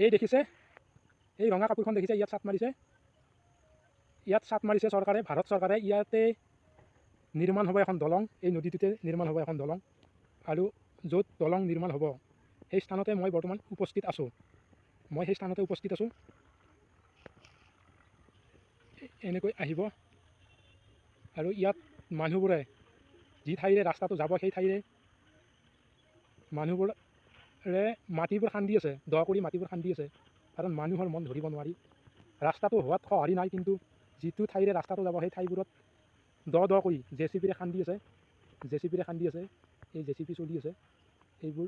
এই দেখিছে এই ৰঙা কাপোৰখন দেখিছে, ইয়াত ছাট মাৰিছে, ইয়াত ছাট মাৰিছে চৰকাৰে, ভাৰত চৰকাৰে। ইয়াতে নিৰ্মাণ হ'ব এখন দলং, এই নদীটোতে নিৰ্মাণ হ'ব এখন দলং। আৰু য'ত দলং নিৰ্মাণ হ'ব সেই স্থানতে মই বৰ্তমান উপস্থিত আছোঁ। মই সেই স্থানতে উপস্থিত আছোঁ। এনেকৈ আহিব আৰু ইয়াত মানুহবোৰে যি ঠাইৰে ৰাস্তাটো যাব সেই ঠাইৰে মানুহবোৰে মাটিবোৰ খান্দি আছে, দ কৰি মাটিবোৰ খান্দি আছে, কাৰণ মানুহৰ মন ধৰিব নোৱাৰি। ৰাস্তাটো হোৱাত সঁহাৰি নাই, কিন্তু যিটো ঠাইৰে ৰাস্তাটো যাব সেই ঠাইবোৰত দ কৰি জেচিপিৰে খান্দি আছে, এই জেচিপি চলি আছে, এইবোৰ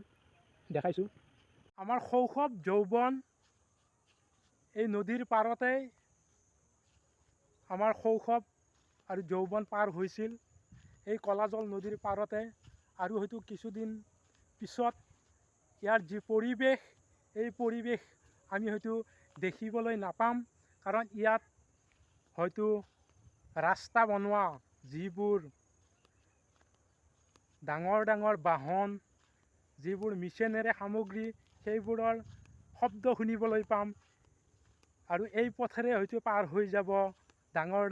দেখাইছোঁ। আমাৰ শৈশৱ যৌৱন এই নদীৰ পাৰতেই আমাৰ শৈশৱ আৰু যৌৱন পাৰ হৈছিল, এই কলাজল নদীৰ পাৰতে। আৰু হয়তো কিছুদিন পিছত ইয়াৰ যি পৰিৱেশ, এই পৰিৱেশ আমি হয়তো দেখিবলৈ নাপাম, কাৰণ ইয়াত হয়তো ৰাস্তা বনোৱা যিবোৰ ডাঙৰ ডাঙৰ বাহন, যিবোৰ মেচিনেৰে সামগ্ৰী, সেইবোৰৰ শব্দ শুনিবলৈ পাম। আৰু এই পথেৰে হয়তো পাৰ হৈ যাব ডাঙৰ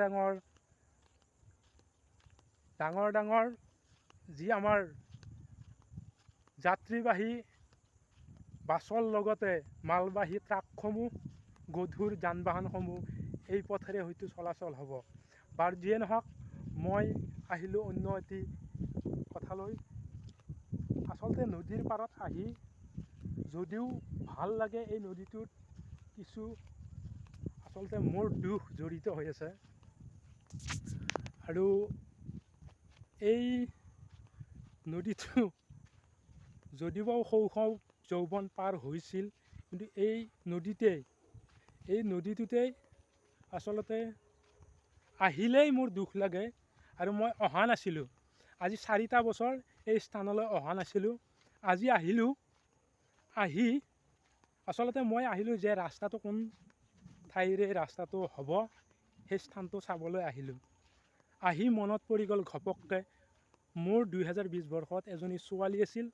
ডাঙৰ যি আমাৰ যাত্ৰীবাহী বাছৰ লগতে মালবাহী ট্ৰাকসমূহ, গধুৰ যান বাহনসমূহ এই পথেৰে হয়তো চলাচল হ'ব। বাৰু যিয়ে নহওক, মই আহিলোঁ অন্য এটি কথালৈ। আচলতে নদীৰ পাৰত আহি যদিও ভাল লাগে, এই নদীটোত কিছু আচলতে মোৰ দুখ জড়িত হৈ আছে। আৰু এই নদীটো যদিও শৈশৱ যৌৱন পাৰ হৈছিল, কিন্তু এই নদীটোতেই আচলতে আহিলেই মোৰ দুখ লাগে। আৰু মই অহা নাছিলোঁ, আজি 4টা বছৰ এই স্থানলৈ অহা নাছিলোঁ। আজি আহিলোঁ, আচলতে মই আহিলোঁ যে ৰাস্তাটো কোন ঠাইৰে ৰাস্তাটো হ'ব সেই স্থানটো চাবলৈ আহিলোঁ। আহি মনত পৰি গ'ল ঘপককৈ, মোৰ 2020 বৰ্ষত এজনী ছোৱালী আছিল,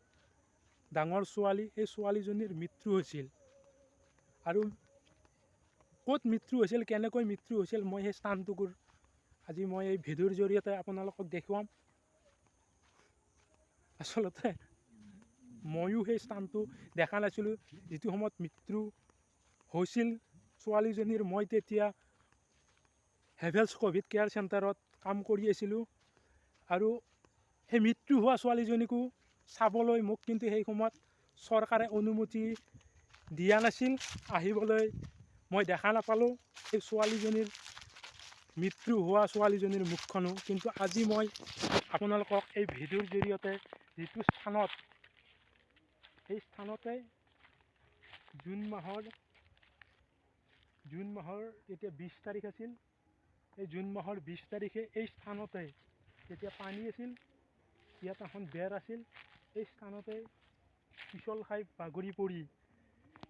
ডাঙৰ ছোৱালী। সেই ছোৱালীজনীৰ মৃত্যু হৈছিল। আৰু ক'ত মৃত্যু হৈছিল, কেনেকৈ মৃত্যু হৈছিল, মই সেই স্থানটুকুৰ আজি মই এই ভিডিঅ'ৰ জৰিয়তে আপোনালোকক দেখুৱাম। আচলতে ময়ো সেই স্থানটো দেখা নাছিলোঁ যিটো সময়ত মৃত্যু হৈছিল ছোৱালীজনীৰ। মই তেতিয়া হেভেলছ ক'ভিড কেয়াৰ চেণ্টাৰত কাম কৰি আছিলোঁ। আৰু সেই মৃত্যু হোৱা ছোৱালীজনীকো চাবলৈ মোক কিন্তু সেই সময়ত চৰকাৰে অনুমতি দিয়া নাছিল আহিবলৈ। মই দেখা নাপালোঁ সেই ছোৱালীজনীৰ মৃত্যু হোৱা ছোৱালীজনীৰ মুখখনো। কিন্তু আজি মই আপোনালোকক এই ভিডিঅ'ৰ জৰিয়তে যিটো স্থানত, সেই স্থানতে জুন মাহৰ এতিয়া 20 তাৰিখ আছিল। এই জুন মাহৰ 20 তাৰিখে এই স্থানতে যেতিয়া পানী আছিল, ইয়াত এখন বেৰ আছিল, এই স্থানতে পিছল খাই বাগৰি পৰি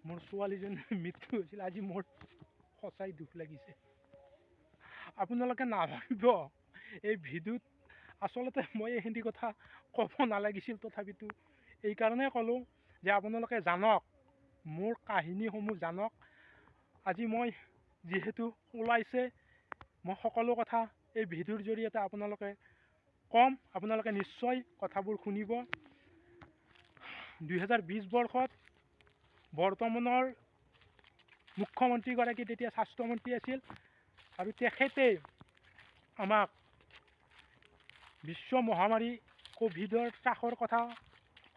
মোৰ ছোৱালীজনীৰ মৃত্যু হৈছিল। আজি মোৰ সঁচাই দুখ লাগিছে। আপোনালোকে নাভাবিব এই ভিডিঅ'ত আচলতে মই এইখিনি কথা ক'ব নালাগিছিল, তথাপিতো এইকাৰণে ক'লোঁ যে আপোনালোকে জানক, মোৰ কাহিনীসমূহ জানক। আজি মই যিহেতু ওলাইছে, মই সকলো কথা এই ভিডিঅ'ৰ জৰিয়তে আপোনালোকে ক'ম, আপোনালোকে নিশ্চয় কথাবোৰ শুনিব। 2020 বৰ্ষত বৰ্তমানৰ মুখ্যমন্ত্ৰীগৰাকী তেতিয়া স্বাস্থ্যমন্ত্ৰী আছিল, আৰু তেখেতে আমাক বিশ্ব মহামাৰী ক'ভিডৰ ত্ৰাসৰ কথা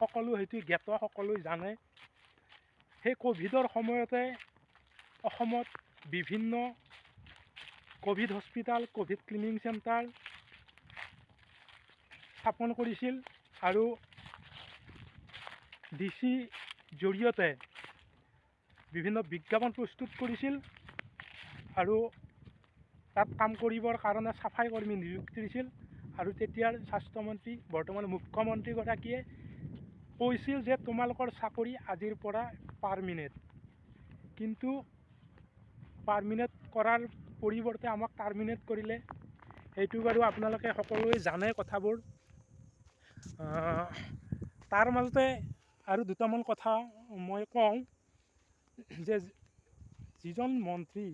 সকলো হয়তো জ্ঞাত, সকলোৱে জানে। সেই ক'ভিডৰ সময়তে অসমত বিভিন্ন Covid hospital, Covid cleaning centre স্থাপন কৰিছিল, আৰু DC জৰিয়তে বিভিন্ন বিজ্ঞাপন প্ৰস্তুত কৰিছিল, আৰু তাত কাম কৰিবৰ কাৰণে চাফাই কৰ্মী নিযুক্তি দিছিল। আৰু তেতিয়াৰ স্বাস্থ্যমন্ত্ৰী, বৰ্তমান মুখ্যমন্ত্ৰীগৰাকীয়ে কৈছিল যে তোমালোকৰ চাকৰি আজিৰ পৰা পাৰ্মিনেণ্ট। কিন্তু পাৰ্মিনেণ্ট কৰাৰ পৰিৱৰ্তে আমাক টাৰ্মিনেট কৰিলে। সেইটো বাৰু আপোনালোকে সকলোৱে জানে কথাবোৰ। তাৰ মাজতে আৰু দুটামান কথা মই কওঁ যে যিজন মন্ত্ৰী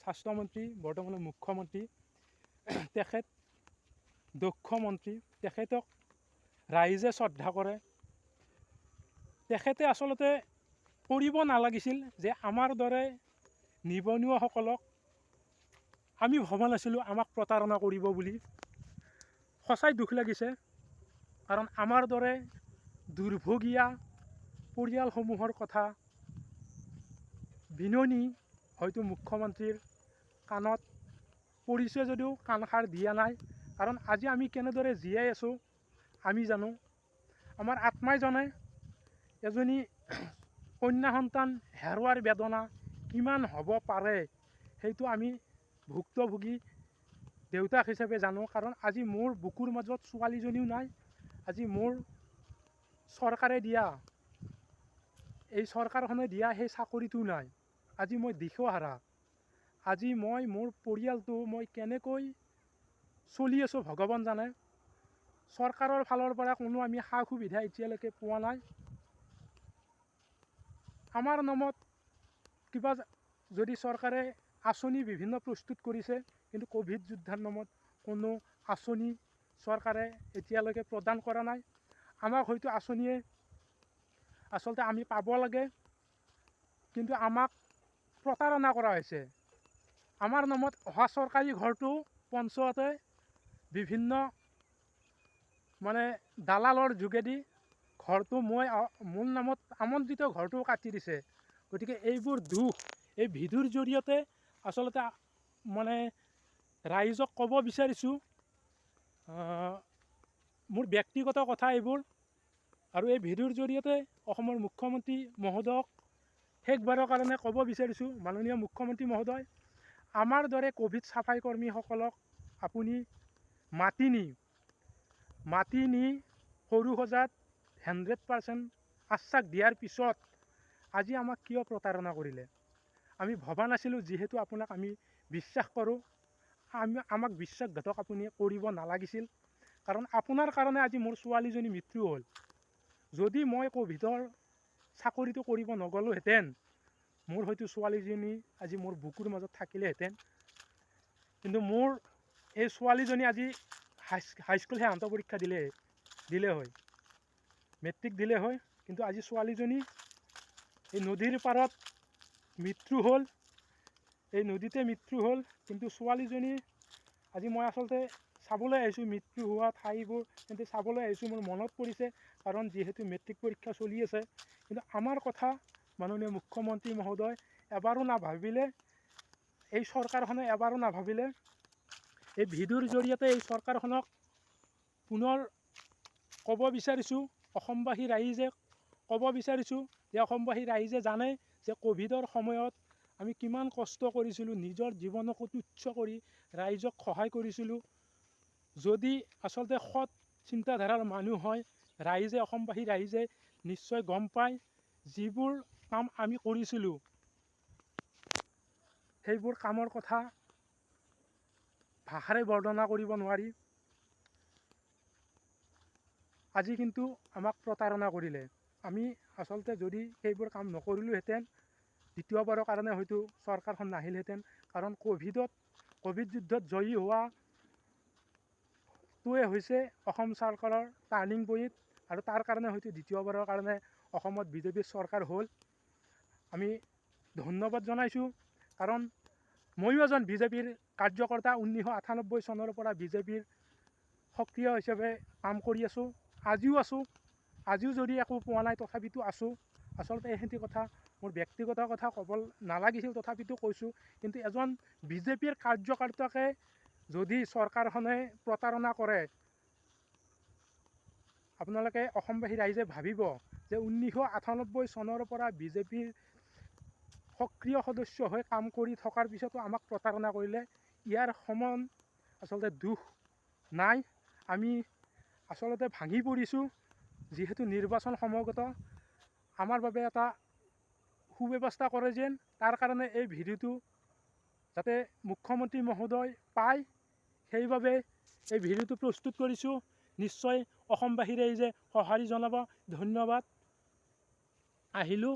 স্বাস্থ্যমন্ত্ৰী বৰ্তমানৰ মুখ্যমন্ত্ৰী তেখেত দক্ষ মন্ত্ৰী, তেখেতক ৰাইজে শ্ৰদ্ধা কৰে। তেখেতে আচলতে কৰিব নালাগিছিল যে আমাৰ দৰে নিবনুৱাসকলক, আমি ভবা নাছিলোঁ আমাক প্ৰতাৰণা কৰিব বুলি। সঁচাই দুখ লাগিছে, কাৰণ আমাৰ দৰে দুৰ্ভগীয়া পৰিয়ালসমূহৰ কথা বিননি হয়তো মুখ্যমন্ত্ৰীৰ কাণত পৰিছে যদিও কাণসাৰ দিয়া নাই। কাৰণ আজি আমি কেনেদৰে জীয়াই আছোঁ আমি জানো। আমাৰ আত্মাই জানে এজনী কন্যা সন্তান হেৰুৱাৰ বেদনা কিমান হ'ব পাৰে, সেইটো আমি ভুক্তভোগী দেউতাক হিচাপে জানো। কাৰণ আজি মোৰ বুকুৰ মাজত ছোৱালীজনীও নাই, আজি মোৰ চৰকাৰে দিয়া, এই চৰকাৰখনে দিয়া সেই চাকৰিটোও নাই। আজি মই দিশহাৰা। আজি মই মোৰ পৰিয়ালটো মই কেনেকৈ চলি আছোঁ ভগৱান জানে। চৰকাৰৰ ফালৰ পৰা কোনো আমি সা সুবিধা এতিয়ালৈকে পোৱা নাই। আমাৰ নামত কিবা যদি চৰকাৰে আঁচনি বিভিন্ন প্ৰস্তুত কৰিছে, কিন্তু ক'ভিড যোদ্ধাৰ নামত কোনো আঁচনি চৰকাৰে এতিয়ালৈকে প্ৰদান কৰা নাই। আমাক হয়তো আঁচনিয়ে আচলতে আমি পাব লাগে, কিন্তু আমাক প্ৰতাৰণা কৰা হৈছে। আমাৰ নামত অহা চৰকাৰী ঘৰটো পঞ্চায়তে বিভিন্ন দালালৰ যোগেদি ঘৰটো মোৰ নামত আমন্ত্ৰিত ঘৰটো কাটি দিছে। গতিকে এইবোৰ দুখ এই ভিডিঅ'ৰ জৰিয়তে আচলতে ৰাইজক ক'ব বিচাৰিছোঁ, মোৰ ব্যক্তিগত কথা এইবোৰ। আৰু এই ভিডিঅ'ৰ জৰিয়তে অসমৰ মুখ্যমন্ত্ৰী মহোদয়ক শেষবাৰৰ কাৰণে ক'ব বিচাৰিছোঁ, মাননীয় মুখ্যমন্ত্ৰী মহোদয়, আমাৰ দৰে ক'ভিড চাফাই কৰ্মীসকলক আপুনি মাতি নি সৰু সজাত 100% আশ্বাস দিয়াৰ পিছত আজি আমাক কিয় প্ৰতাৰণা কৰিলে? আমি ভবা নাছিলোঁ, যিহেতু আপোনাক আমি বিশ্বাস কৰোঁ, আমাক বিশ্বাসঘাতক আপুনি কৰিব নালাগিছিল। কাৰণ আপোনাৰ কাৰণে আজি মোৰ ছোৱালীজনী মৃত্যু হ'ল। যদি মই ক'ভিডৰ চাকৰিটো কৰিব নগ'লোহেঁতেন, মোৰ হয়তো ছোৱালীজনী আজি মোৰ বুকুৰ মাজত থাকিলেহেঁতেন। কিন্তু মোৰ এই ছোৱালীজনী আজি হাইস্কুল সেৱান্ত পৰীক্ষা দিলে হয়, মেট্ৰিক দিলে হয়। কিন্তু আজি ছোৱালীজনী এই নদীৰ পাৰত মৃত্যু হ'ল, এই নদীতে মৃত্যু হ'ল। কিন্তু ছোৱালীজনী আজি মই আচলতে চাবলৈ আহিছোঁ, মৃত্যু হোৱা ঠাইবোৰ কিন্তু চাবলৈ আহিছোঁ। মোৰ মনত পৰিছে, কাৰণ যিহেতু মেট্ৰিক পৰীক্ষা চলি আছে। কিন্তু আমাৰ কথা মাননীয় মুখ্যমন্ত্ৰী মহোদয় এবাৰো নাভাবিলে, এই চৰকাৰখনে এবাৰো নাভাবিলে। এই ভিডিঅ'ৰ জৰিয়তে এই চৰকাৰখনক পুনৰ ক'ব বিচাৰিছোঁ, অসমবাসী ৰাইজে ক'ব বিচাৰিছোঁ যে অসমবাসী ৰাইজে জানে যে ক'ভিডৰ সময়ত আমি কিমান কষ্ট কৰিছিলোঁ, নিজৰ জীৱনকো তুচ্ছ কৰি ৰাইজক সহায় কৰিছিলোঁ। যদি আচলতে সৎ চিন্তাধাৰাৰ মানুহ হয়, অসমবাসী ৰাইজে নিশ্চয় গম পায় যিবোৰ কাম আমি কৰিছিলোঁ, সেইবোৰ কামৰ কথা ভাষাৰে বৰ্ণনা কৰিব নোৱাৰি। আজি কিন্তু আমাক প্ৰতাৰণা কৰিলে। আমি আচলতে যদি সেইবোৰ কাম নকৰিলোহেঁতেন, দ্বিতীয়বাৰৰ কাৰণে হয়তো চৰকাৰখন নাহিলহেঁতেন। কাৰণ ক'ভিড যুদ্ধত জয়ী হোৱাটোৱে হৈছে অসম চৰকাৰৰ টাৰ্ণিং পইণ্ট। আৰু তাৰ কাৰণে হয়তো দ্বিতীয়বাৰৰ কাৰণে অসমত বিজেপিৰ চৰকাৰ হ'ল। আমি ধন্যবাদ জনাইছোঁ, কাৰণ ময়ো এজন বিজেপিৰ কাৰ্যকৰ্তা। 1998 চনৰ পৰা বিজেপিৰ সক্ৰিয় হিচাপে কাম কৰি আছোঁ, আজিও আছোঁ। আজিও যদি একো পোৱা নাই তথাপিতো আছোঁ। আচলতে এইখিনি কথা মোৰ ব্যক্তিগত কথা ক'ব নালাগিছিল, তথাপিতো কৈছোঁ। কিন্তু এজন বিজেপিৰ কাৰ্যকৰ্তাকে যদি চৰকাৰখনে প্ৰতাৰণা কৰে, আপোনালোকে অসমবাসী ৰাইজে ভাবিব যে 1998 চনৰ পৰা বিজেপিৰ সক্ৰিয় সদস্য হৈ কাম কৰি থকাৰ পিছতো আমাক প্ৰতাৰণা কৰিলে। ইয়াৰ সমান আচলতে দুখ নাই। আমি আচলতে ভাঙি পৰিছোঁ, যিহেতু নিৰ্বাচন সমাগত। আমাৰ বাবে এটা সুব্যৱস্থা কৰে যেন, তাৰ কাৰণে এই ভিডিঅ'টো যাতে মুখ্যমন্ত্ৰী মহোদয় পায়, সেইবাবে এই ভিডিঅ'টো প্ৰস্তুত কৰিছোঁ। নিশ্চয় অসমবাসী ৰাইজে সঁহাৰি জনাব। ধন্যবাদ। আহিলোঁ।